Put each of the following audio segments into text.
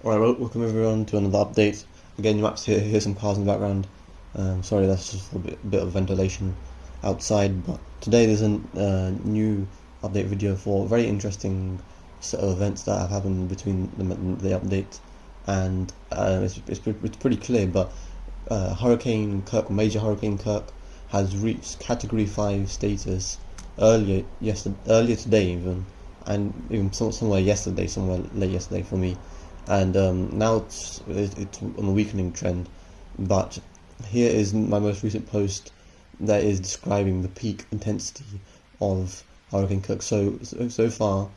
Alright, well, welcome everyone to another update. Again, you might hear some cars in the background. Sorry, that's just a bit of ventilation outside. But today there's a new update video for a very interesting set of events that have happened between the update, and it's pretty clear. But Hurricane Kirk, Major Hurricane Kirk, has reached Category 5 status earlier today even, and even somewhere late yesterday for me. And now it's on a weakening trend. But here is my most recent post that is describing the peak intensity of Hurricane Kirk. So far,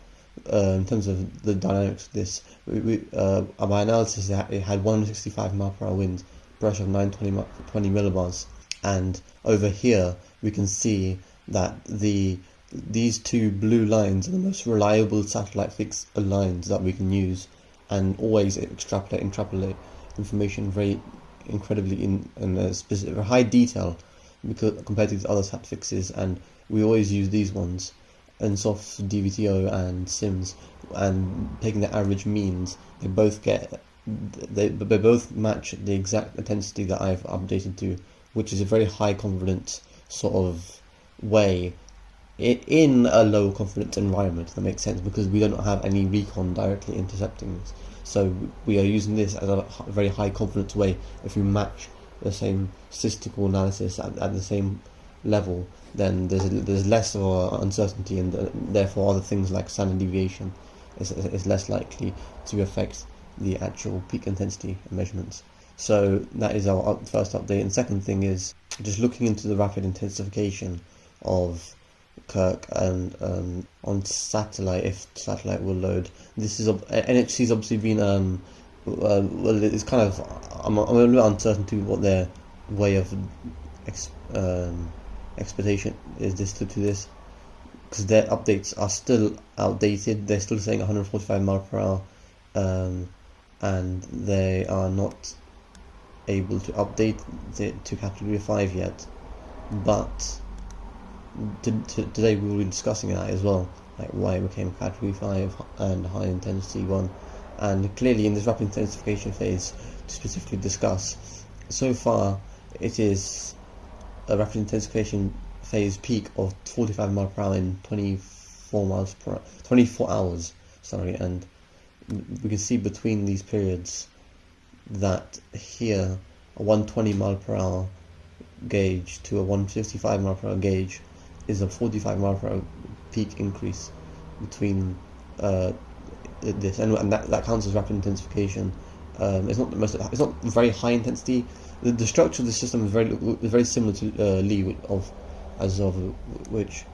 in terms of the dynamics of this, my analysis, it had 165 mile per hour winds, pressure of 920 millibars, and over here we can see that these two blue lines are the most reliable satellite fixed lines that we can use, and always extrapolate information very incredibly in a specific high detail, because compared to the other sat fixes. And we always use these ones in soft DVTO and sims, and taking the average means, they both match the exact intensity that I've updated to, which is a very high confidence sort of way in a low confidence environment. That makes sense, because we don't have any recon directly intercepting this. So we are using this as a very high confidence way. If we match the same statistical analysis at the same level, then there's less of an uncertainty, and therefore other things like standard deviation is less likely to affect the actual peak intensity measurements. So that is our first update. And second thing is just looking into the rapid intensification of Kirk, and on satellite, if satellite will load. This is NHC's obviously been well, it's kind of, I'm a little bit uncertain to what their way of expectation is to this, because their updates are still outdated. They're still saying 145 mile per hour, and they are not able to update it to Category 5 yet. But today we will be discussing that as well, like why it became Category 5 and high intensity 1. And clearly in this rapid intensification phase, to specifically discuss, so far it is a rapid intensification phase peak of 45 mile per hour in 24 hours, and we can see between these periods that here a 120 mile per hour gauge to a 155 mile per hour gauge is a 45 mile per hour peak increase between this, and that counts as rapid intensification. It's not very high intensity. The structure of the system is very similar to Lee, which,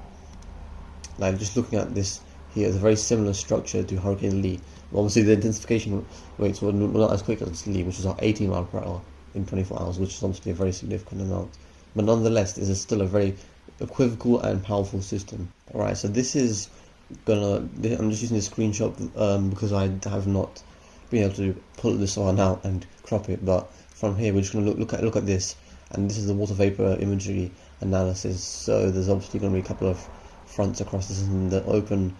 like, just looking at this here, is a very similar structure to Hurricane Lee. Obviously the intensification rates were not as quick as Lee, which is 18 mile per hour in 24 hours, which is obviously a very significant amount. But nonetheless, this is still a very equivocal and powerful system. Alright, so this is I'm just using this screenshot because I have not been able to pull this one out and crop it. But from here we're just going to look at this, and this is the water vapor imagery analysis. So there's obviously going to be a couple of fronts across this in the open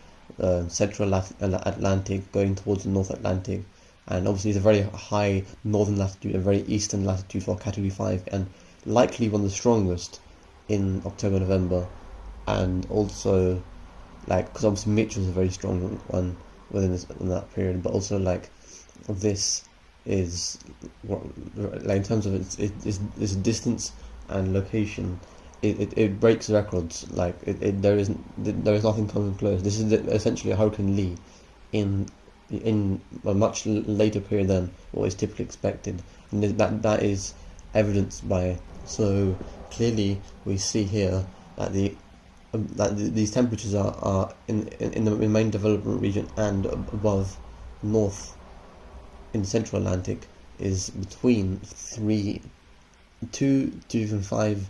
central Atlantic going towards the North Atlantic, and obviously it's a very high northern latitude, a very eastern latitude for Category 5, and likely one of the strongest in October, November. And also, like, because obviously Mitch was a very strong one in that period, but also, like, this is, like, in terms of its distance and location, it breaks records. Like, there is nothing coming close. This is essentially a Hurricane Lee in a much later period than what is typically expected, and that is evidenced by. So clearly we see here that these temperatures are in the main development region and above north in the central Atlantic is between 2 to even 5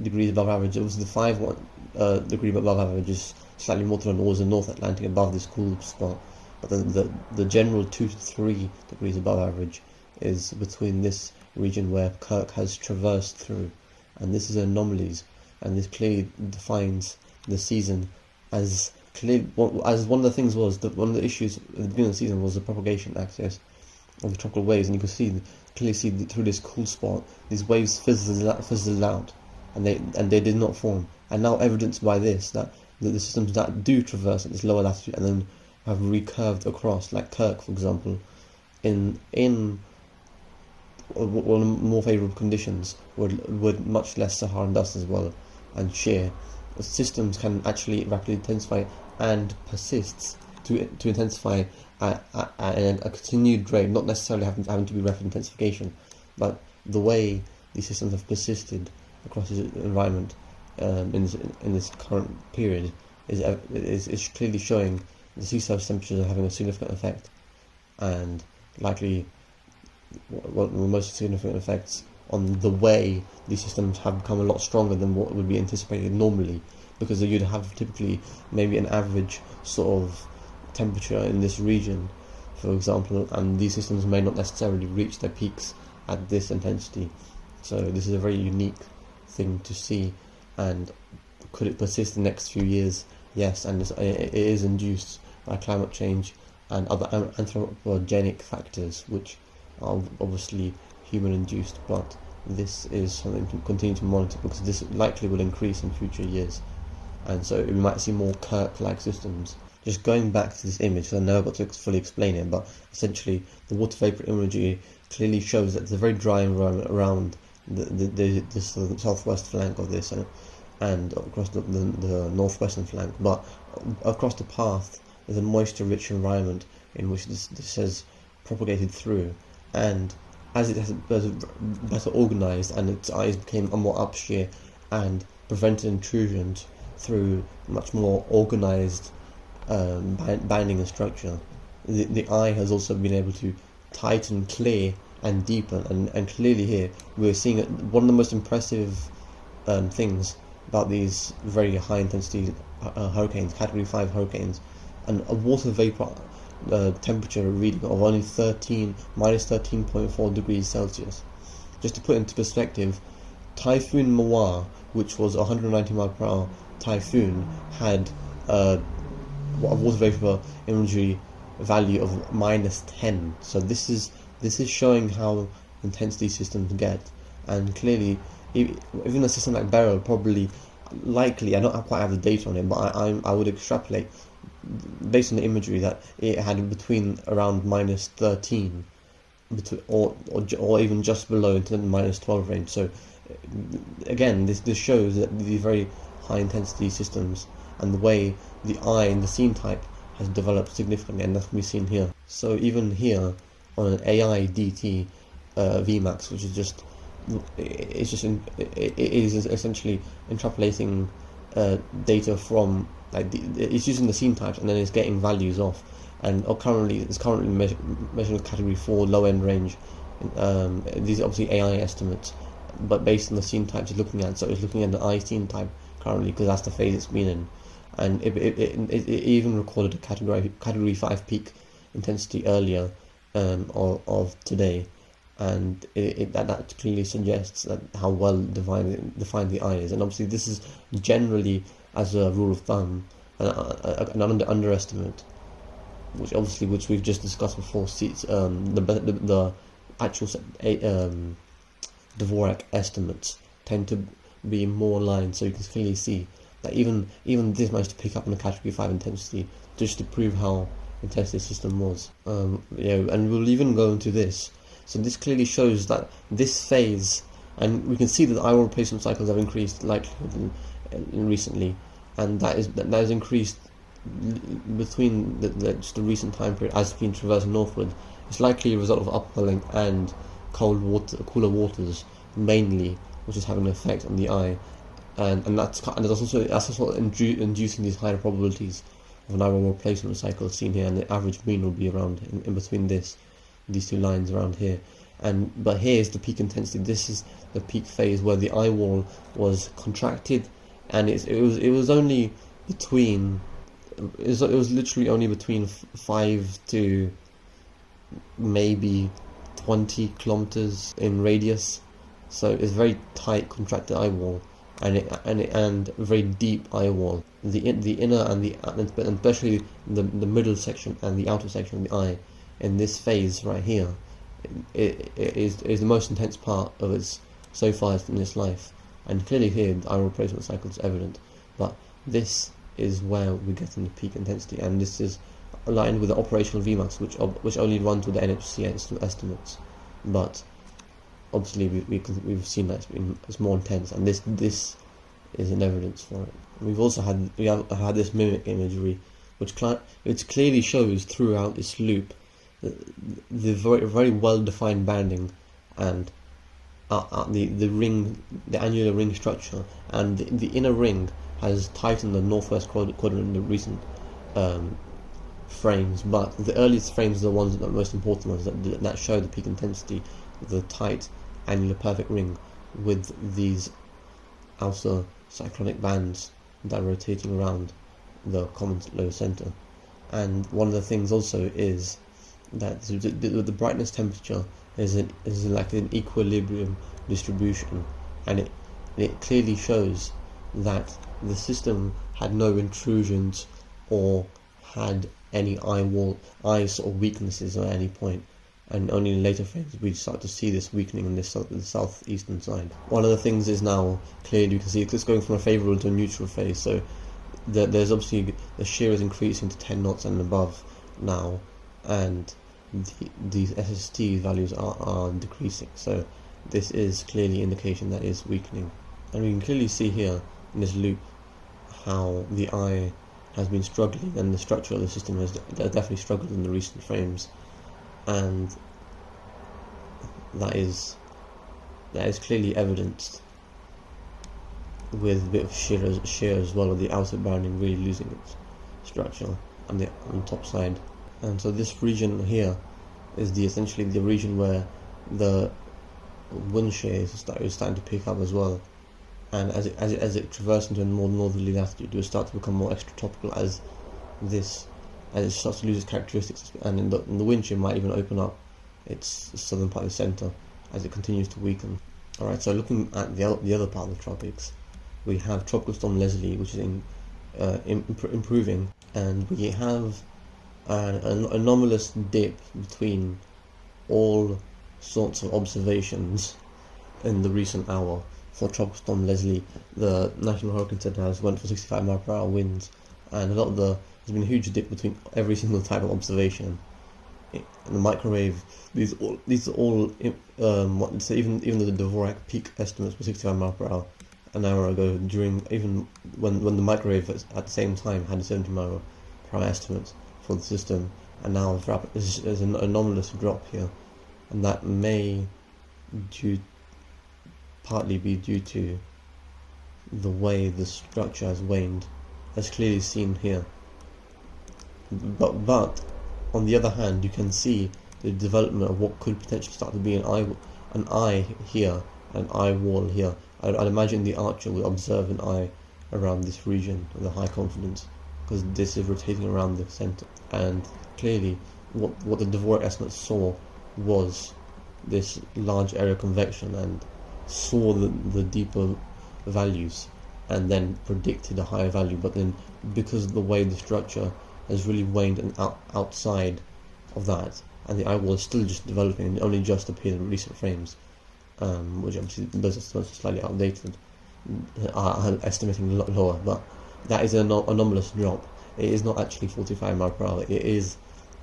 degrees above average. It was the 5 degree above average is slightly more towards the North Atlantic above this cool spot, but the general 2 to 3 degrees above average is between this region where Kirk has traversed through, and this is anomalies, and this clearly defines the season as clearly, as one of the things was that one of the issues at the beginning of the season was the propagation axis of the tropical waves, and you could clearly see through this cool spot these waves fizzled out, and they did not form. And now evidenced by this that the systems that do traverse at this lower latitude and then have recurved across, like Kirk, for example, in more favourable conditions with much less Saharan dust as well and shear, systems can actually rapidly intensify and persists to intensify at a continued rate, not necessarily having to be rapid intensification, but the way these systems have persisted across the environment in this current period is clearly showing the sea surface temperatures are having a significant effect, and likely one of the most significant effects on the way these systems have become a lot stronger than what would be anticipated normally, because you'd have typically maybe an average sort of temperature in this region, for example, and these systems may not necessarily reach their peaks at this intensity. So this is a very unique thing to see, and could it persist the next few years? Yes, and it is induced by climate change and other anthropogenic factors, which are obviously human induced, but this is something to continue to monitor, because this likely will increase in future years, and so we might see more Kirk-like systems. Just going back to this image, because I never got to fully explain it, but essentially the water vapor imagery clearly shows that it's a very dry environment around the southwest flank of this, and across the northwestern flank, but across the path is a moisture-rich environment in which this has propagated through, and as it has better organised and its eyes became more upshear and prevented intrusions through much more organised binding and structure, the eye has also been able to tighten, clear and deepen, and clearly here we're seeing one of the most impressive things about these very high intensity hurricanes, category 5 hurricanes, and a water vapor temperature reading of only minus 13.4 degrees Celsius. Just to put into perspective, Typhoon Mawar, which was a 190 mile per hour typhoon, had a water vapor imagery value of minus 10. So this is showing how intense these systems get, and clearly even a system like Beryl probably likely, I don't quite have the data on it, but I would extrapolate based on the imagery that it had between around minus 13 or even just below into the minus 12 range. So again, this shows that the very high intensity systems and the way the eye and the scene type has developed significantly, and that can be seen here. So even here on an AI DT VMAX, which is it is essentially interpolating data from it's using the scene types and then it's getting values off, and it's currently measuring category 4 low end range. These are obviously AI estimates, but based on the scene types it's looking at. So it's looking at the eye scene type currently because that's the phase it's been in, and it even recorded a category 5 peak intensity earlier of today, and that clearly suggests that how well defined the eye is. And obviously this is generally, as a rule of thumb, an underestimate, which we've just discussed before. The actual Dvorak estimates tend to be more aligned, so you can clearly see that even this managed to pick up on a category 5 intensity, just to prove how intense this system was. And we'll even go into this. So this clearly shows that this phase, and we can see that the eye wall replacement cycles have increased recently, and that is increased between just the recent time period as it's been traversing northward. It's likely a result of upwelling and cooler waters mainly, which is having an effect on the eye, and that's also inducing these higher probabilities of an eye wall replacement cycle seen here, and the average mean will be around in between these two lines around here. But here is the peak intensity. This is the peak phase where the eye wall was contracted, and it was only between it was literally only between 5 to maybe 20 kilometers in radius. So it's very tight contracted eye wall, and very deep eye wall. The inner and especially the middle section and the outer section of the eye in this phase right here, it is the most intense part of its so far in its life. And clearly here the eye replacement cycle is evident, but this is where we get into peak intensity, and this is aligned with the operational Vmax, which only runs with the NHC estimates. But obviously we've seen that it's more intense, and this is an evidence for it. We've also had this mimic imagery, which clearly shows throughout this loop the very well defined banding and the ring, the annular ring structure, and the inner ring has tightened the northwest quadrant in the recent frames, but the earliest frames are the ones that are the most important ones that show the peak intensity, the tight annular perfect ring with these outer cyclonic bands that are rotating around the common low center. And one of the things also is that the brightness temperature is like an equilibrium distribution, and it clearly shows that the system had no intrusions or had any eye sort of weaknesses at any point, and only in later frames we start to see this weakening in the southeastern side. One of the things is now clearly you can see it's going from a favourable to a neutral phase, so there's obviously the shear is increasing to 10 knots and above now, and these SST values are decreasing, so this is clearly indication that is weakening. And we can clearly see here in this loop how the eye has been struggling, and the structure of the system has definitely struggled in the recent frames, and that is clearly evidenced with a bit of shear as well, with the outer bounding really losing its structure on the top side. And so this region here is essentially the region where the wind shear is starting to pick up as well, and as it traverses into a more northerly latitude, it will start to become more extratropical as it starts to lose its characteristics, and the wind shear might even open up its southern part of the center as it continues to weaken. Alright, so looking at the other part of the tropics, we have Tropical Storm Leslie, which is improving, and we have an anomalous dip between all sorts of observations in the recent hour. For Tropical Storm Leslie, the National Hurricane Center has went for 65 mile per hour winds, and there's been a huge dip between every single type of observation. In the microwave, these are all even the Dvorak peak estimates were 65 mile per hour an hour ago, even when the microwave at the same time had a 70 mile per hour estimate for the system, and now there's an anomalous drop here, and that may partly be due to the way the structure has waned, as clearly seen here. But on the other hand, you can see the development of what could potentially start to be an eye here, an eye wall here. I'd imagine the archer will observe an eye around this region with a high confidence, because this is rotating around the center. And clearly, what the Dvorak estimates saw was this large area convection, and saw the deeper values, and then predicted a higher value. But then, because of the way the structure has really waned and outside of that, and the eye wall is still just developing and only just appeared in recent frames, which obviously those estimates are slightly outdated, are estimating a lot lower, but that is an anomalous drop. It is not actually 45 mile per hour, it is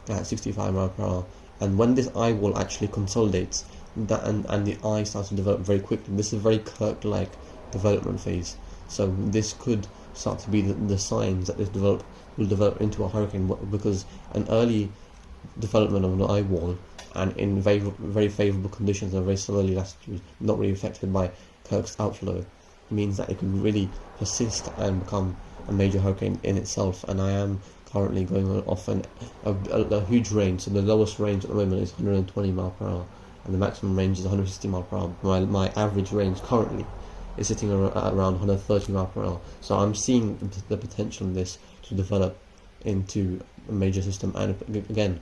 at 65 mile per hour, and when this eye wall actually consolidates, and the eye starts to develop very quickly, this is a very Kirk-like development phase, so this could start to be the signs that this will develop into a hurricane, because an early development of an eye wall and in very, very favourable conditions and very southerly latitudes, not really affected by Kirk's outflow, means that it could really persist and become a major hurricane in itself. And I am currently going off a huge range, so the lowest range at the moment is 120 mile per hour and the maximum range is 160 mile per hour. My average range currently is sitting at around 130 mile per hour, so I'm seeing the potential in this to develop into a major system, and again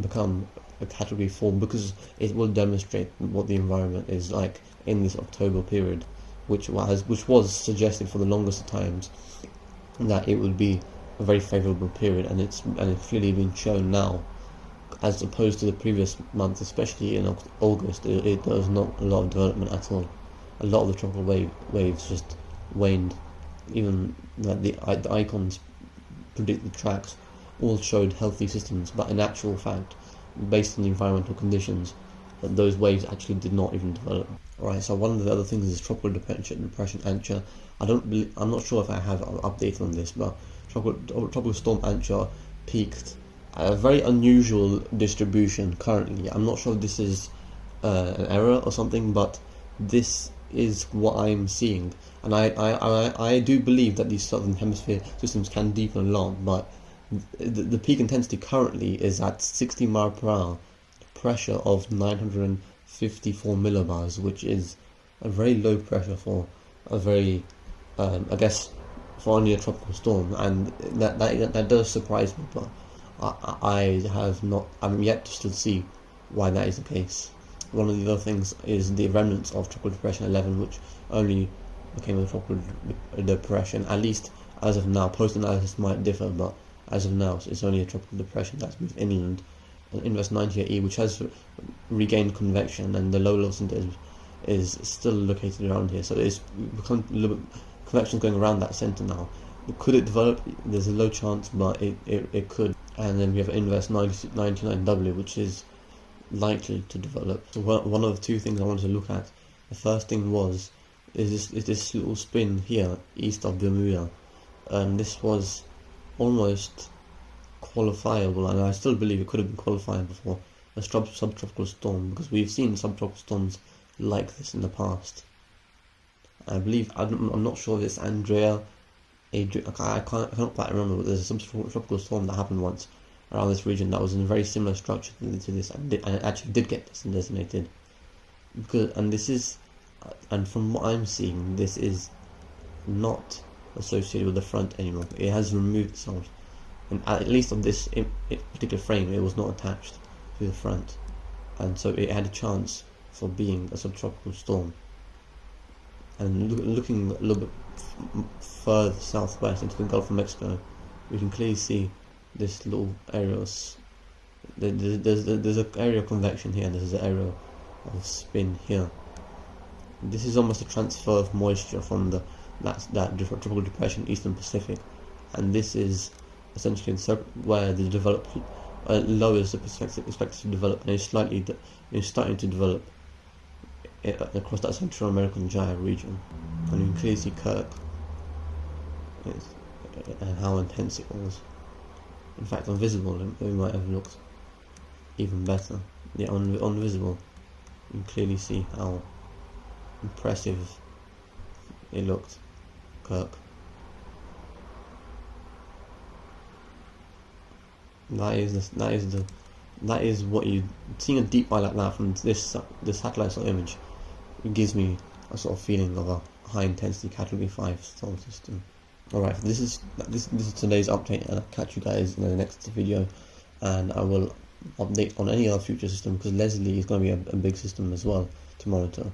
become a category 4, because it will demonstrate what the environment is like in this October period, which was suggested for the longest of times that it would be a very favourable period, and it's clearly been shown now, as opposed to the previous month, especially in August. There was not a lot of development at all. A lot of the tropical waves just waned. Even the icons predict the tracks all showed healthy systems, but in actual fact, based on the environmental conditions, that those waves actually did not even develop. Right. So one of the other things is tropical depression Ancha. I'm not sure if I have an update on this, but tropical storm Ancha peaked at a very unusual distribution currently. I'm not sure if this is an error or something, but this is what I'm seeing, and I do believe that these southern hemisphere systems can deepen a lot, but the peak intensity currently is at 60 mile per hour, pressure of 954 millibars, which is a very low pressure for a very I guess for only a tropical storm, and that does surprise me, but I'm yet to still see why that is the case. One of the other things is the remnants of tropical depression 11, which only became a tropical depression, at least as of now. Post-analysis might differ, but as of now, it's only a tropical depression that's moved inland. And Invest 98E, which has regained convection, and the low level center is still located around here, so it's become a little bit, convection going around that center now. Could it develop? There's a low chance, but it could. And then we have Invest 99W, which is likely to develop. So one of the two things I wanted to look at, the first thing is this little spin here east of Bermuda, and this was almost qualifiable, and I still believe it could have been qualifiable for a subtropical storm, because we've seen subtropical storms like this in the past. I believe, I'm not sure if it's Adrian, I can't quite remember, but there's a subtropical storm that happened once around this region that was in a very similar structure to this, and it actually did get designated. And from what I'm seeing, this is not associated with the front anymore. It has removed itself, and at least on this particular frame, it was not attached to the front, and so it had a chance for being a subtropical storm. And looking a little bit further southwest into the Gulf of Mexico, we can clearly see this little area. There's an area of convection here, and there's an area of spin here. This is almost a transfer of moisture from that tropical depression, Eastern Pacific, and this is essentially where the low is expected to develop, and is starting to develop across that Central American gyre region. And you can clearly see Kirk and how intense it was. In fact, on visible, it might have looked even better. Yeah, on visible, you can clearly see how impressive it looked. Kirk. That is what you seeing a deep eye like that from this satellite sort of image. It gives me a sort of feeling of a high intensity Category 5 storm system. Alright, this is today's update, and I'll catch you guys in the next video, and I will update on any other future system, because Leslie is going to be a big system as well to monitor.